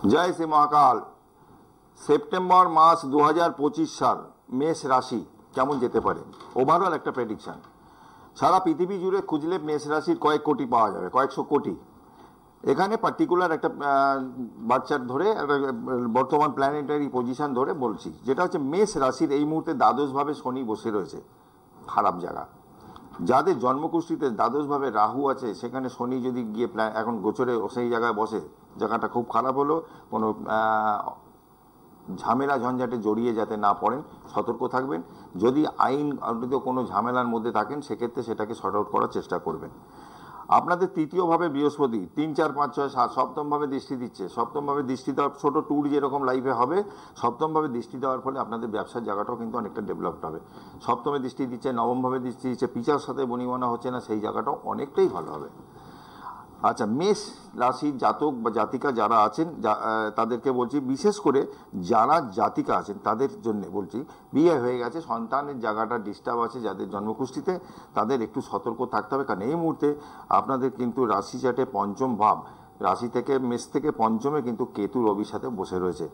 জয় শ্রী মহাকাল। September মাস 2025 সাল মেষ রাশি কেমন যেতে পারে, ওভারঅল একটা প্রেডিকশন। সারা পৃথিবী জুড়ে খুঁজলে মেষ রাশির কয়েক কোটি পাওয়া যাবে, কয়েকশো কোটি। এখানে পার্টিকুলার একটা বাচ্চার ধরে বর্তমান প্ল্যানেটারি পজিশন ধরে বলছি, যেটা হচ্ছে মেষ রাশির এই মুহূর্তে দ্বাদশভাবে শনি বসে রয়েছে, খারাপ জায়গা। যাদের জন্মকুষ্ঠিতে দ্বাদশভাবে রাহু আছে, সেখানে শনি যদি গিয়ে এখন গোচরে সেই জায়গায় বসে, জায়গাটা খুব খারাপ হলো। কোনো ঝামেলা ঝঞ্ঝাটে জড়িয়ে যাতে না পড়েন, সতর্ক থাকবেন। যদি আইন কোনো ঝামেলার মধ্যে থাকেন, সেক্ষেত্রে সেটাকে শর্ট আউট করার চেষ্টা করবেন। আপনাদের তৃতীয়ভাবে বৃহস্পতি 3, 4, 5, 6, 7 সপ্তমভাবে দৃষ্টি দিচ্ছে। সপ্তমভাবে দৃষ্টি দেওয়ার ছোটো ট্যুর যেরকম লাইফে হবে, সপ্তমভাবে দৃষ্টি দেওয়ার ফলে আপনাদের ব্যবসার জায়গাটাও কিন্তু অনেকটা ডেভেলপড হবে। সপ্তমে দৃষ্টি দিচ্ছে, নবমভাবে দৃষ্টি দিচ্ছে, পিতার সাথে বনিবনা হচ্ছে না, সেই জায়গাটাও অনেকটাই ভালো হবে। আচ্ছা, মেষ রাশির জাতক বা জাতিকা যারা আছেন, তাদেরকে বলছি, বিশেষ করে যারা জাতিকা আছেন তাদের জন্য বলছি, বিয়ে হয়ে গেছে, সন্তানের জায়গাটা ডিস্টার্ব আছে, যাদের জন্মকুষ্ঠিতে, তাদের একটু সতর্ক থাকতে হবে। কারণ এই মুহূর্তে আপনাদের কিন্তু রাশি চাটে পঞ্চম ভাব, রাশি থেকে মেষ থেকে পঞ্চমে কিন্তু কেতু রবির সাথে বসে রয়েছে।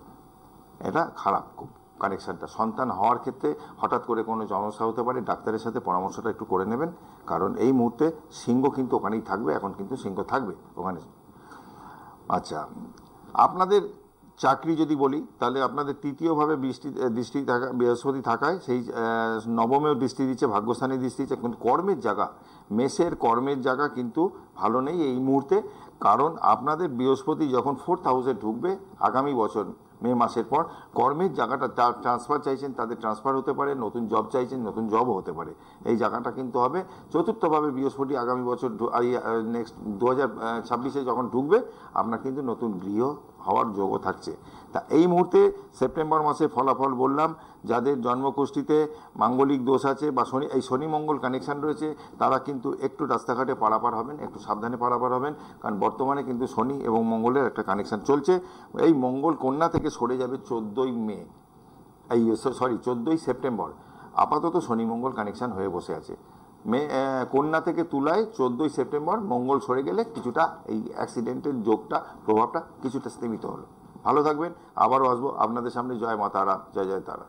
এটা খারাপ খুব কানেকশানটা। সন্তান হওয়ার ক্ষেত্রে হঠাৎ করে কোনো সমস্যা হতে পারে, ডাক্তারের সাথে পরামর্শটা একটু করে নেবেন। কারণ এই মুহূর্তে সিংহ কিন্তু ওখানেই থাকবে, এখন কিন্তু সিংহ থাকবে ওখানে। আচ্ছা, আপনাদের চাকরি যদি বলি, তাহলে আপনাদের তৃতীয়ভাবে দৃষ্টি থাকা, বৃহস্পতি থাকায় সেই নবমেও দৃষ্টি দিচ্ছে, ভাগ্যস্থানে দৃষ্টি দিচ্ছে। কিন্তু কর্মের জায়গা, মেষের কর্মের জায়গা কিন্তু ভালো নেই এই মুহূর্তে। কারণ আপনাদের বৃহস্পতি যখন 4th হাউসে ঢুকবে আগামী বছর মে মাসের পর, কর্মের জায়গাটা ট্রান্সফার চাইছেন, তাদের ট্রান্সফার হতে পারে, নতুন জব চাইছেন, নতুন জবও হতে পারে, এই জায়গাটা কিন্তু হবে। চতুর্থভাবে বৃহস্পতি আগামী বছর নেক্সট 2026-এ যখন ঢুকবে, আপনার কিন্তু নতুন গৃহ হওয়ার যোগও থাকছে। তা এই মুহূর্তে সেপ্টেম্বর মাসের ফলাফল বললাম, যাদের জন্মকুষ্ঠিতে মাঙ্গলিক দোষ আছে বা শনি মঙ্গল কানেকশান রয়েছে, তারা কিন্তু একটু রাস্তাঘাটে পারাপার হবেন, একটু সাবধানে পারাপার হবেন। কারণ বর্তমানে কিন্তু শনি এবং মঙ্গলের একটা কানেকশান চলছে। এই মঙ্গল কন্যা থেকে সরে যাবে 14ই সেপ্টেম্বর। আপাতত শনি মঙ্গল কানেকশান হয়ে বসে আছে। কন্যা থেকে তুলায় 14ই সেপ্টেম্বর মঙ্গল সরে গেলে কিছুটা এই অ্যাক্সিডেন্টের যোগটা, প্রভাবটা কিছুটা স্তীমিত হলো। ভালো থাকবেন, আবারও আসবো আপনাদের সামনে। জয় মা তারা, জয় জয় তারা।